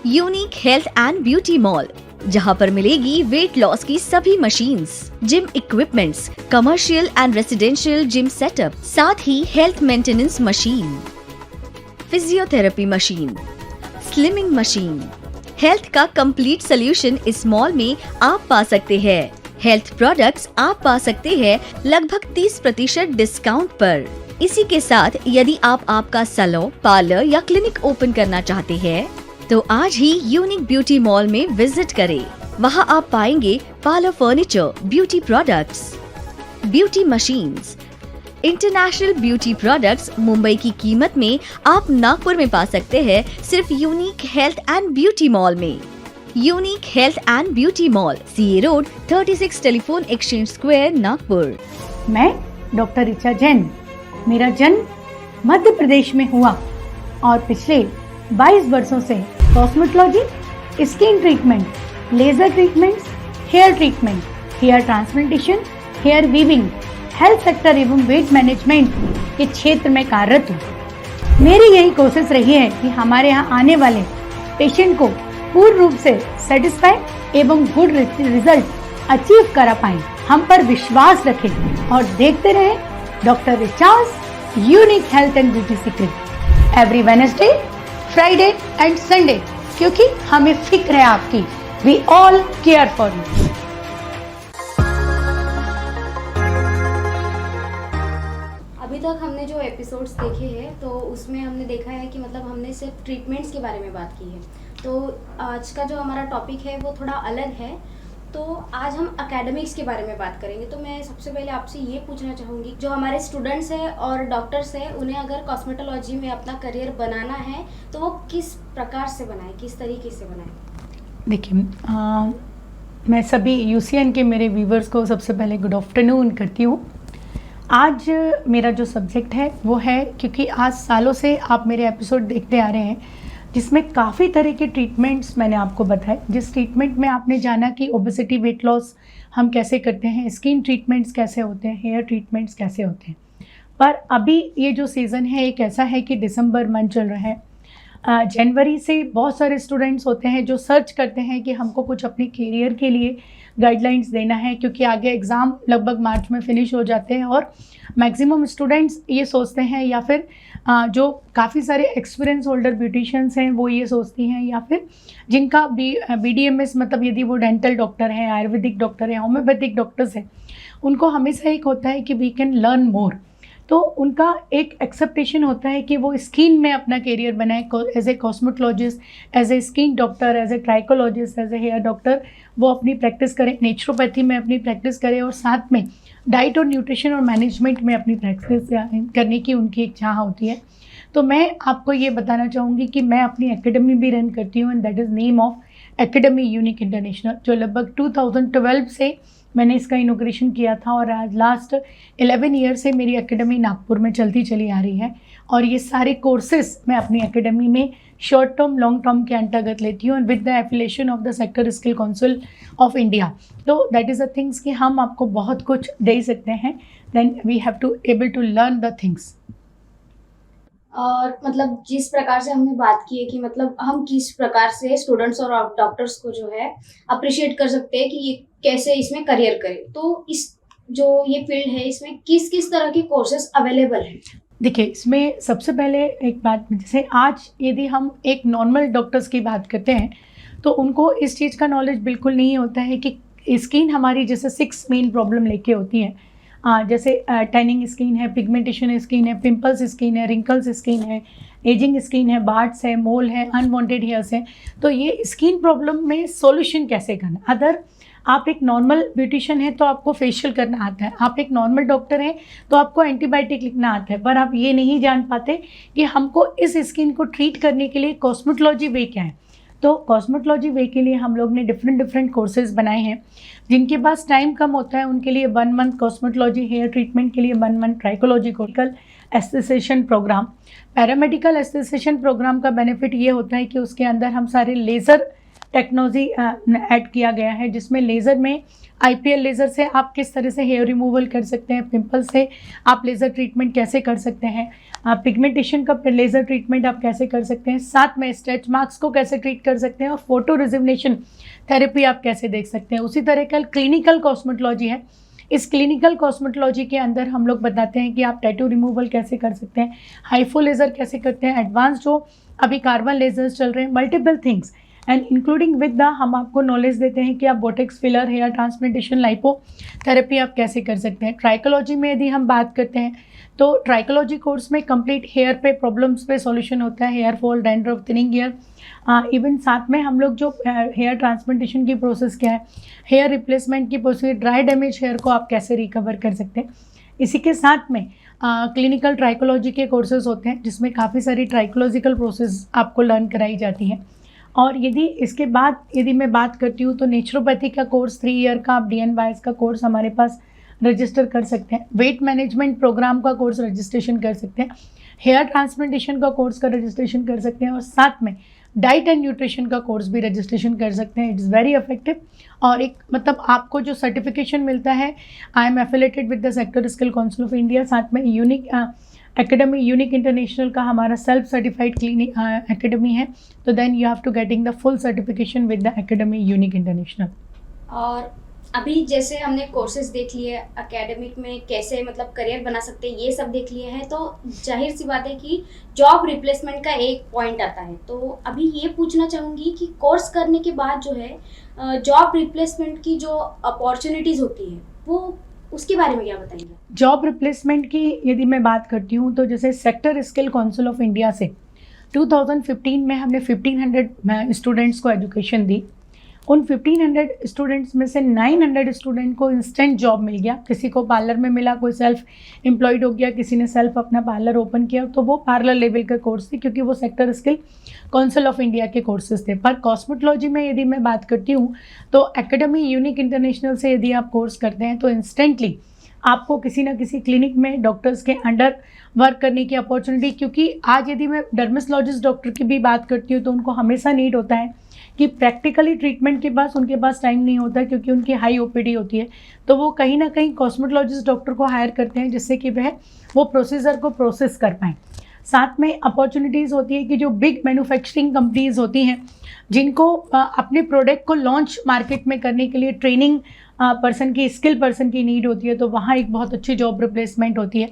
Unique health and beauty mall, जहां पर मिलेगी वेट लॉस की सभी machines, gym equipments, commercial and residential gym setup, साथ ही health maintenance machine, physiotherapy machine, slimming machine. Health का कंप्लीट सोल्यूशन इस मॉल में आप पा सकते हैं। हेल्थ प्रोडक्ट्स आप पा सकते हैं लगभग 30% डिस्काउंट पर। इसी के साथ यदि आप आपका सैलून, पार्लर या क्लिनिक ओपन करना चाहते हैं तो आज ही यूनिक ब्यूटी मॉल में विजिट करें। वहां आप पाएंगे parlour furniture, beauty products, beauty machines, international beauty products. Mumbai की कीमत में आप नागपुर में पा सकते हैं सिर्फ unique health and beauty mall में। Unique health and beauty mall, CA road, 36 telephone exchange square, Nagpur. मैं डॉक्टर ऋचा जैन। मेरा जन्म मध्य प्रदेश में हुआ और पिछले 22 वर्षों से cosmetology, skin treatment, laser treatments, hair treatment, hair transplantation, hair weaving, health sector एवं वेट मैनेजमेंट के क्षेत्र में कार्यरत हूँ। मेरी यही कोशिश रही है कि हमारे यहाँ आने वाले पेशेंट को पूर्ण रूप से सेटिस्फाई एवं गुड रिजल्ट अचीव करा पाएं। हम पर विश्वास रखें और देखते रहें doctor Richa's unique health and beauty secret every Wednesday, Friday and Sunday, क्योंकि हमें फिक्र है आपकी। We all care for you. अभी तक हमने जो एपिसोड्स देखे हैं तो उसमें हमने देखा है कि मतलब हमने सिर्फ ट्रीटमेंट्स के बारे में बात की है। तो आज का जो हमारा टॉपिक है वो थोड़ा अलग है। तो आज हम एकेडमिक्स के बारे में बात करेंगे। तो मैं सबसे पहले आपसे ये पूछना चाहूँगी, जो हमारे स्टूडेंट्स हैं और डॉक्टर्स हैं, उन्हें अगर कॉस्मेटोलॉजी में अपना करियर बनाना है तो वो किस प्रकार से बनाए, किस तरीके से बनाए? देखिए, मैं सभी यूसीएन के मेरे व्यूवर्स को सबसे पहले गुड आफ्टरनून करती हूँ। आज मेरा जो सब्जेक्ट है वो है, क्योंकि आज सालों से आप मेरे एपिसोड देखते आ रहे हैं जिसमें काफ़ी तरह के ट्रीटमेंट्स मैंने आपको बताए। जिस ट्रीटमेंट में आपने जाना कि ओबेसिटी, वेट लॉस हम कैसे करते हैं, स्किन ट्रीटमेंट्स कैसे होते हैं, हेयर ट्रीटमेंट्स कैसे होते हैं। पर अभी ये जो सीज़न है एक ऐसा है कि दिसंबर मंथ चल रहा है। जनवरी से बहुत सारे स्टूडेंट्स होते हैं जो सर्च करते हैं कि हमको कुछ अपने करियर के लिए गाइडलाइंस देना है, क्योंकि आगे एग्ज़ाम लगभग मार्च में फिनिश हो जाते हैं और मैक्सिमम स्टूडेंट्स ये सोचते हैं, या फिर जो काफ़ी सारे एक्सपीरियंस होल्डर ब्यूटिशियंस हैं वो ये सोचती हैं, या फिर जिनका BDMS मतलब यदि वो डेंटल डॉक्टर हैं, आयुर्वेदिक डॉक्टर हैं, होम्योपैथिक डॉक्टर्स हैं, उनको हमेशा एक होता है कि वी कैन लर्न मोर। तो उनका एक एक्सेप्टेशन होता है कि वो स्किन में अपना करियर बनाए, as a cosmetologist, as a skin doctor, as a trichologist, as a hair doctor वो अपनी प्रैक्टिस करें, नेचुरोपैथी में अपनी प्रैक्टिस करें और साथ में डाइट और न्यूट्रिशन और मैनेजमेंट में अपनी प्रैक्टिस करने की उनकी एक चाह होती है। तो मैं आपको ये बताना चाहूँगी कि मैं अपनी एकेडमी भी रन करती हूँ, and that is name of academy unique international, जो लगभग 2012 से मैंने इसका इनॉग्रेशन किया था और आज लास्ट 11 ईयर से मेरी एकेडमी नागपुर में चलती चली आ रही है। और ये सारे कोर्सेज मैं अपनी एकेडमी में शॉर्ट टर्म, लॉन्ग टर्म के अंतर्गत लेती हूँ, with the affiliation of the sector skill council of India. तो दैट इज़ द थिंग्स कि हम आपको बहुत कुछ दे सकते हैं, then we have to able to learn the things. और मतलब जिस प्रकार से हमने बात की है कि मतलब हम किस प्रकार से स्टूडेंट्स और डॉक्टर्स को जो है अप्रिशिएट कर सकते हैं कि ये कैसे इसमें करियर करें, तो इस जो ये फील्ड है इसमें किस किस तरह के कोर्सेज अवेलेबल हैं? देखिए, इसमें सबसे पहले एक बात, जैसे आज यदि हम एक नॉर्मल डॉक्टर्स की बात करते हैं तो उनको इस चीज़ का नॉलेज बिल्कुल नहीं होता है कि स्किन हमारी जैसे 6 मेन प्रॉब्लम लेके होती है। जैसे टैनिंग स्किन है, पिगमेंटेशन स्किन है, पिंपल्स स्किन है, रिंकल्स स्किन है, एजिंग स्किन है, बार्ड्स है, मोल है, अनवांटेड हेयर्स है। तो ये स्किन प्रॉब्लम में सॉल्यूशन कैसे करना। अदर आप एक नॉर्मल ब्यूटिशियन है तो आपको फेशियल करना आता है, आप एक नॉर्मल डॉक्टर हैं तो आपको एंटीबायोटिक लिखना आता है, पर आप ये नहीं जान पाते कि हमको इस स्किन को ट्रीट करने के लिए कॉस्मेटोलॉजी वे क्या है। तो कॉस्मेटोलॉजी वे के लिए हम लोग ने डिफरेंट कोर्सेज बनाए हैं। जिनके पास टाइम कम होता है उनके लिए 1 मंथ कॉस्मेटोलॉजी, हेयर ट्रीटमेंट के लिए 1 मंथ ट्राइकोलॉजिकल एस्थेसिएशन प्रोग्राम। पैरामेडिकल एस्थेसिएशन प्रोग्राम का बेनिफिट ये होता है कि उसके अंदर हम सारे लेज़र टेक्नोलॉजी ऐड किया गया है, जिसमें लेज़र में IPL लेज़र से आप किस तरह से हेयर रिमूवल कर सकते हैं, पिंपल से आप लेज़र ट्रीटमेंट कैसे कर सकते हैं, पिगमेंटेशन का लेज़र ट्रीटमेंट आप कैसे कर सकते हैं, साथ में स्ट्रेच मार्क्स को कैसे ट्रीट कर सकते हैं और फोटो रिजुवनेशन थेरेपी आप कैसे देख सकते हैं। उसी तरह का क्लिनिकल कॉस्मेटोलॉजी है। इस क्लिनिकल कॉस्मेटोलॉजी के अंदर हम लोग बताते हैं कि आप टैटू रिमूवल कैसे कर सकते हैं, हाइफो लेज़र कैसे करते हैं, एडवांस जो अभी कार्बन लेजर्स चल रहे हैं, multiple things and including with the हम आपको नॉलेज देते हैं कि आप botox filler, hair transplantation, lipo therapy आप कैसे कर सकते हैं। ट्राइकोलॉजी में यदि हम बात करते हैं तो ट्राइकोलॉजी कोर्स में कंप्लीट हेयर पे प्रॉब्लम्स पे सॉल्यूशन होता है, hair fall, dandruff, thinning hair, even साथ में हम लोग जो हेयर ट्रांसप्लांटेशन की प्रोसेस क्या है, हेयर रिप्लेसमेंट की प्रोसेस, ड्राई डैमेज हेयर को आप कैसे रिकवर कर सकते हैं। इसी के साथ में क्लिनिकल ट्राइकोलॉजी के कोर्सेज होते हैं जिसमें काफ़ी सारी ट्राइकोलॉजिकल प्रोसेस आपको लर्न कराई जाती हैं। और यदि इसके बाद यदि मैं बात करती हूँ तो नेचुरोपैथी का कोर्स 3 ईयर का आप DNYS का कोर्स हमारे पास रजिस्टर कर सकते हैं। वेट मैनेजमेंट प्रोग्राम का कोर्स रजिस्ट्रेशन कर सकते हैं, हेयर ट्रांसप्लांटेशन का कोर्स का रजिस्ट्रेशन कर सकते हैं और साथ में डाइट एंड न्यूट्रिशन का कोर्स भी रजिस्ट्रेशन कर सकते हैं। इट इज़ वेरी इफेक्टिव और एक मतलब आपको जो सर्टिफिकेशन मिलता है, I am affiliated with the sector skill council of India, साथ में यूनिक एकेडमी, यूनिक इंटरनेशनल का हमारा सेल्फ सर्टिफाइड क्लिनिक एकेडमी है, तो then you have to getting the full certification with the academy unique international. और अभी जैसे हमने कोर्सेज देख लिए, एकेडमिक में कैसे मतलब करियर बना सकते हैं, ये सब देख लिए हैं, तो जाहिर सी बात है कि जॉब रिप्लेसमेंट का एक पॉइंट आता है। तो अभी ये पूछना चाहूँगी कि कोर्स करने के बाद जो है जॉब रिप्लेसमेंट की जो अपॉर्चुनिटीज़ होती है वो उसके बारे में क्या बताएंगे? जॉब रिप्लेसमेंट की यदि मैं बात करती हूँ तो जैसे sector skill council of India से 2015 में हमने 1500 स्टूडेंट्स को एजुकेशन दी। उन 1500 स्टूडेंट्स में से 900 स्टूडेंट को इंस्टेंट जॉब मिल गया। किसी को पार्लर में मिला, कोई सेल्फ एम्प्लॉयड हो गया, किसी ने सेल्फ अपना पार्लर ओपन किया, तो वो पार्लर लेवल के कोर्स थे क्योंकि वो sector skill council of India के कोर्सेज थे। पर कॉस्मेटोलॉजी में यदि मैं बात करती हूँ तो एकेडमी यूनिक इंटरनेशनल से यदि आप कोर्स करते हैं तो इंस्टेंटली आपको किसी ना किसी क्लिनिक में डॉक्टर्स के अंडर वर्क करने की अपॉर्चुनिटी, क्योंकि आज यदि मैं डर्मेटोलॉजिस्ट डॉक्टर की भी बात करती हूँ तो उनको हमेशा नीड होता है कि प्रैक्टिकली ट्रीटमेंट के पास उनके पास टाइम नहीं होता क्योंकि उनकी हाई OPD होती है, तो वो कहीं ना कहीं कॉस्मेटोलॉजिस्ट डॉक्टर को हायर करते हैं जिससे कि वह वो प्रोसीजर को प्रोसेस कर पाएँ। साथ में अपॉर्चुनिटीज़ होती है कि जो बिग मैन्युफैक्चरिंग कंपनीज होती हैं जिनको अपने प्रोडक्ट को लॉन्च मार्केट में करने के लिए ट्रेनिंग पर्सन की, स्किल पर्सन की नीड होती है, तो वहाँ एक बहुत अच्छी जॉब रिप्लेसमेंट होती है।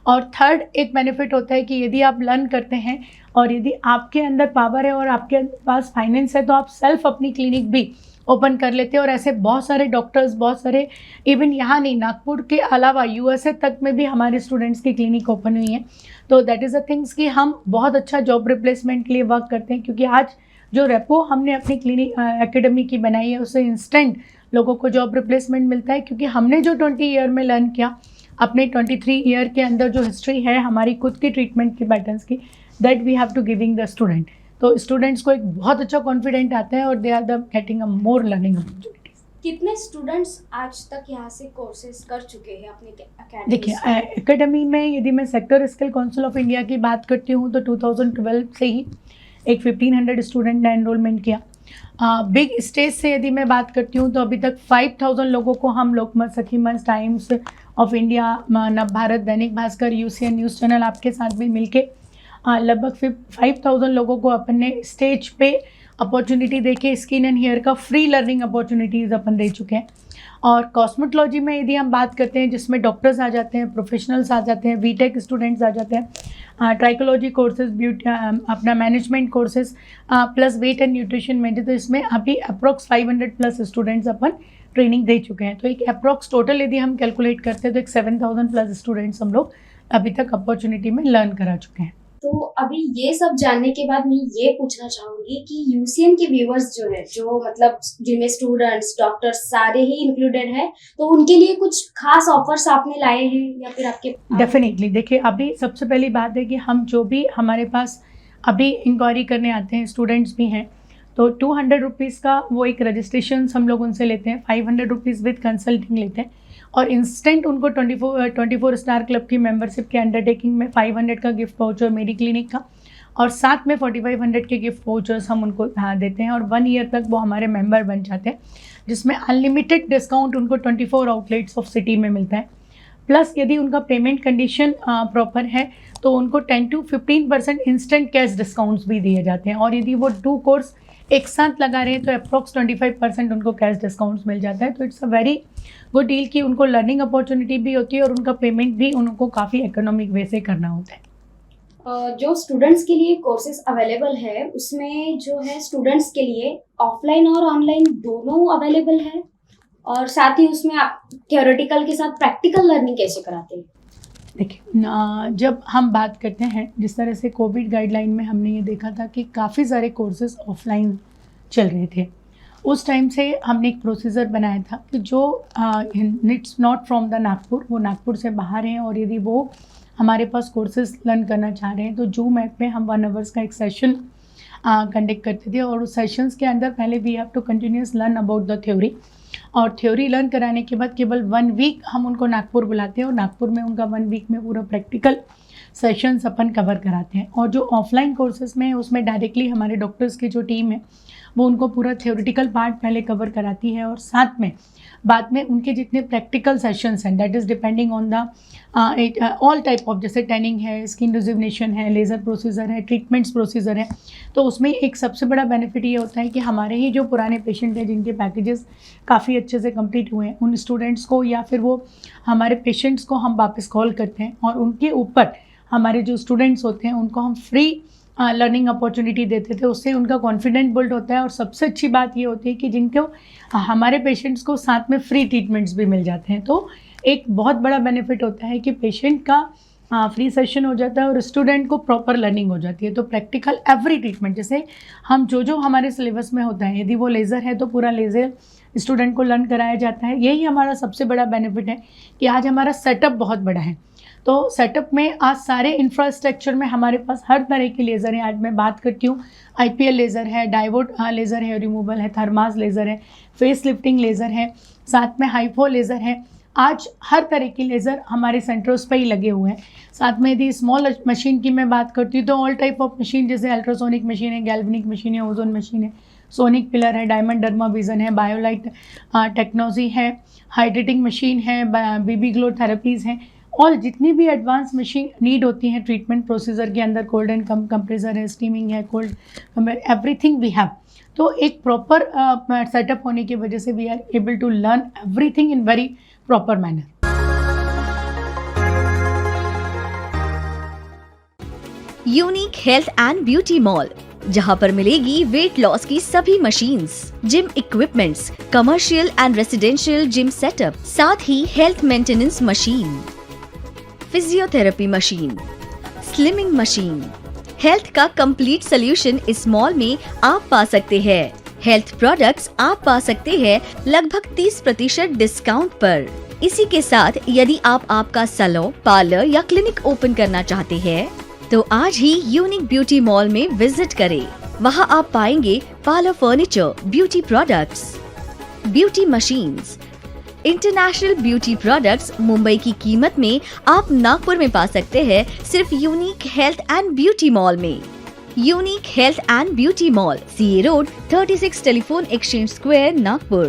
और थर्ड एक बेनिफिट होता है कि यदि आप लर्न करते हैं और यदि आपके अंदर पावर है और आपके पास फाइनेंस है तो आप सेल्फ अपनी क्लिनिक भी ओपन कर लेते हैं। और ऐसे बहुत सारे डॉक्टर्स, बहुत सारे इवन यहाँ नहीं, नागपुर के अलावा USA तक में भी हमारे स्टूडेंट्स की क्लिनिक ओपन हुई है। तो दैट इज़ द थिंग्स कि हम बहुत अच्छा जॉब रिप्लेसमेंट के लिए वर्क करते हैं, क्योंकि आज जो रेपो हमने अपनी क्लिनिक एकेडमी की बनाई है उससे इंस्टेंट लोगों को जॉब रिप्लेसमेंट मिलता है, क्योंकि हमने जो 20 ईयर में लर्न किया, अपने 23 ईयर के अंदर जो हिस्ट्री है हमारी खुद की ट्रीटमेंट की पैटर्न्स की, that we have to giving the student. तो स्टूडेंट्स को एक बहुत अच्छा कॉन्फिडेंट आता है और they are the getting a more learning opportunities. कितने स्टूडेंट्स आज तक यहाँ से कोर्सेज कर चुके हैं अपने एकेडमी? देखिए, एकेडमी में यदि मैं sector skill council of India की बात करती हूँ तो 2012 से ही एक 1500 स्टूडेंट ने एनरोलमेंट किया। बिग स्टेज से यदि मैं बात करती हूँ तो अभी तक 5000 लोगों को हम लोकमत, सखी मंच, टाइम्स ऑफ इंडिया, नव Bharat, Dainik Bhaskar, UCN news channel आपके साथ भी मिलके लगभग 5000 लोगों को अपन ने स्टेज पे अपॉर्चुनिटी देके स्किन एंड हेयर का फ्री लर्निंग अपॉर्चुनिटीज़ अपन दे चुके हैं। और कॉस्मेटोलॉजी में यदि हम बात करते हैं जिसमें डॉक्टर्स आ जाते हैं, प्रोफेशनल्स आ जाते हैं, BTech स्टूडेंट्स आ जाते हैं, ट्राइकोलॉजी कोर्सेज, ब्यूटी, अपना management courses plus weight and nutrition में, तो इसमें अभी अप्रॉक्स 500 प्लस स्टूडेंट्स अपन ट्रेनिंग दे चुके हैं। तो एक अप्रॉक्स टोटल यदि हम कैलकुलेट करते हैं तो एक 7000 प्लस स्टूडेंट्स हम लोग अभी तक अपॉर्चुनिटी में लर्न करा चुके हैं। तो अभी ये सब जानने के बाद मैं ये पूछना चाहूँगी कि UCN के व्यूवर्स जो है, जो मतलब जिनमें स्टूडेंट्स, डॉक्टर्स सारे ही इंक्लूडेड है, तो उनके लिए कुछ खास ऑफर्स आपने लाए हैं या फिर आपके? डेफिनेटली, देखिए अभी सबसे पहली बात है कि हम जो भी हमारे पास अभी इंक्वायरी करने आते हैं, स्टूडेंट्स भी हैं, तो 200 रुपीज़ का वो एक रजिस्ट्रेशन हम लोग उनसे लेते हैं, 500 रुपीज़ विद कंसल्टिंग लेते हैं और इंस्टेंट उनको 24 स्टार क्लब की मेंबरशिप के अंडरटेकिंग में 500 का गिफ्ट वाउचर मेरी क्लिनिक का और साथ में 4500 के गिफ्ट वाउचर्स हम उनको देते हैं और 1 ईयर तक वो हमारे मेंबर बन जाते हैं, जिसमें अनलिमिटेड डिस्काउंट उनको 24 आउटलेट्स ऑफ सिटी में मिलता है। प्लस यदि उनका पेमेंट कंडीशन प्रॉपर है तो उनको 10 to 15% इंस्टेंट कैश डिस्काउंट्स भी दिए जाते हैं, और यदि वो 2 कोर्स एक साथ लगा रहे हैं तो अप्रॉक्स 25% उनको कैश डिस्काउंट्स मिल जाता है। तो it's a very good deal कि उनको लर्निंग अपॉर्चुनिटी भी होती है और उनका पेमेंट भी उनको काफ़ी इकोनॉमिक वे से करना होता है। जो स्टूडेंट्स के लिए कोर्सेज अवेलेबल है उसमें जो है स्टूडेंट्स के लिए ऑफलाइन और ऑनलाइन दोनों अवेलेबल है, और साथ ही उसमें आप थियोरेटिकल के साथ प्रैक्टिकल लर्निंग कैसे कराते हैं? देखिए, जब हम बात करते हैं, जिस तरह से कोविड गाइडलाइन में हमने ये देखा था कि काफ़ी सारे कोर्सेज ऑफलाइन चल रहे थे, उस टाइम से हमने एक प्रोसीजर बनाया था कि जो it's not from the Nagpur, वो नागपुर से बाहर हैं और यदि वो हमारे पास कोर्सेज लर्न करना चाह रहे हैं तो जूम ऐप में हम 1 आवर्स का एक सेशन कंडक्ट करते थे, और उस सेशंस के अंदर पहले we have to continuous learn about the theory, और थ्योरी लर्न कराने के बाद केवल 1 वीक हम उनको नागपुर बुलाते हैं और नागपुर में उनका 1 वीक में पूरा प्रैक्टिकल सेशंस अपन कवर कराते हैं। और जो ऑफलाइन कोर्सेज में है उसमें डायरेक्टली हमारे डॉक्टर्स की जो टीम है वो उनको पूरा थ्योरेटिकल पार्ट पहले कवर कराती है, और साथ में बाद में उनके जितने प्रैक्टिकल सेशंस हैं, that is depending on the all type of, जैसे टैनिंग है, स्किन रिजुविनेशन है, लेज़र प्रोसीजर है, ट्रीटमेंट्स प्रोसीजर है, तो उसमें एक सबसे बड़ा बेनिफिट ये होता है कि हमारे ही जो पुराने पेशेंट हैं जिनके पैकेजेस काफ़ी अच्छे से कंप्लीट हुए हैं, उन स्टूडेंट्स को या फिर वो हमारे पेशेंट्स को हम वापस कॉल करते हैं और उनके ऊपर हमारे जो स्टूडेंट्स होते हैं उनको हम फ्री लर्निंग अपॉर्चुनिटी देते थे। उससे उनका कॉन्फिडेंट बिल्ड होता है, और सबसे अच्छी बात ये होती है कि जिनको हमारे पेशेंट्स को साथ में फ्री ट्रीटमेंट्स भी मिल जाते हैं, तो एक बहुत बड़ा बेनिफिट होता है कि पेशेंट का फ्री सेशन हो जाता है और स्टूडेंट को प्रॉपर लर्निंग हो जाती है। तो प्रैक्टिकल एवरी ट्रीटमेंट, जैसे हम जो हमारे सिलेबस में होता है, यदि वो लेज़र है तो पूरा लेज़र स्टूडेंट को लर्न कराया जाता है। यही हमारा सबसे बड़ा बेनिफिट है कि आज हमारा सेटअप बहुत बड़ा है, तो सेटअप में आज सारे इंफ्रास्ट्रक्चर में हमारे पास हर तरह की लेज़र है। आज मैं बात करती हूँ, IPL लेज़र है, डाइवोड लेज़र है, रिमूवल है, थर्मास लेज़र है, फेस लिफ्टिंग लेज़र है, साथ में हाइफो लेज़र है। आज हर तरह की लेज़र हमारे सेंटर्स पे ही लगे हुए हैं। साथ में यदि स्मॉल मशीन की मैं बात करती हूँ तो ऑल टाइप ऑफ मशीन, जैसे अल्ट्रासोनिक मशीन है, गैल्वेनिक मशीन है, ओजोन मशीन है, सोनिक पिलर है, डायमंड डर्मा विजन है, बायोलाइट टेक्नोलॉजी है, हाइड्रेटिंग मशीन है, BB ग्लो थेरेपीज़ हैं, और जितनी भी एडवांस मशीन नीड होती हैं ट्रीटमेंट प्रोसीजर के अंदर, कोल्ड एंड कंप्रेसर है, स्टीमिंग है, कोल्ड, एवरीथिंग वी हैव। तो एक प्रॉपर सेटअप होने की वजह से we are able to learn everything in very proper manner. Unique health and beauty mall, जहां पर मिलेगी वेट लॉस की सभी machines, gym equipments, commercial and residential gym setup, साथ ही health maintenance machine, physiotherapy machine, slimming machine. Health का complete solution इस mall में आप पा सकते हैं। हेल्थ प्रोडक्ट्स आप पा सकते हैं लगभग 30% डिस्काउंट पर। इसी के साथ यदि आप आपका सैलून, पार्लर या क्लिनिक ओपन करना चाहते हैं तो आज ही यूनिक ब्यूटी मॉल में विजिट करें। वहां आप पाएंगे parlour furniture, beauty products, beauty machines, international beauty products. Mumbai की कीमत में आप नागपुर में पा सकते हैं सिर्फ unique health and beauty mall में। Unique health and beauty mall, CA road, 36 telephone exchange square, Nagpur.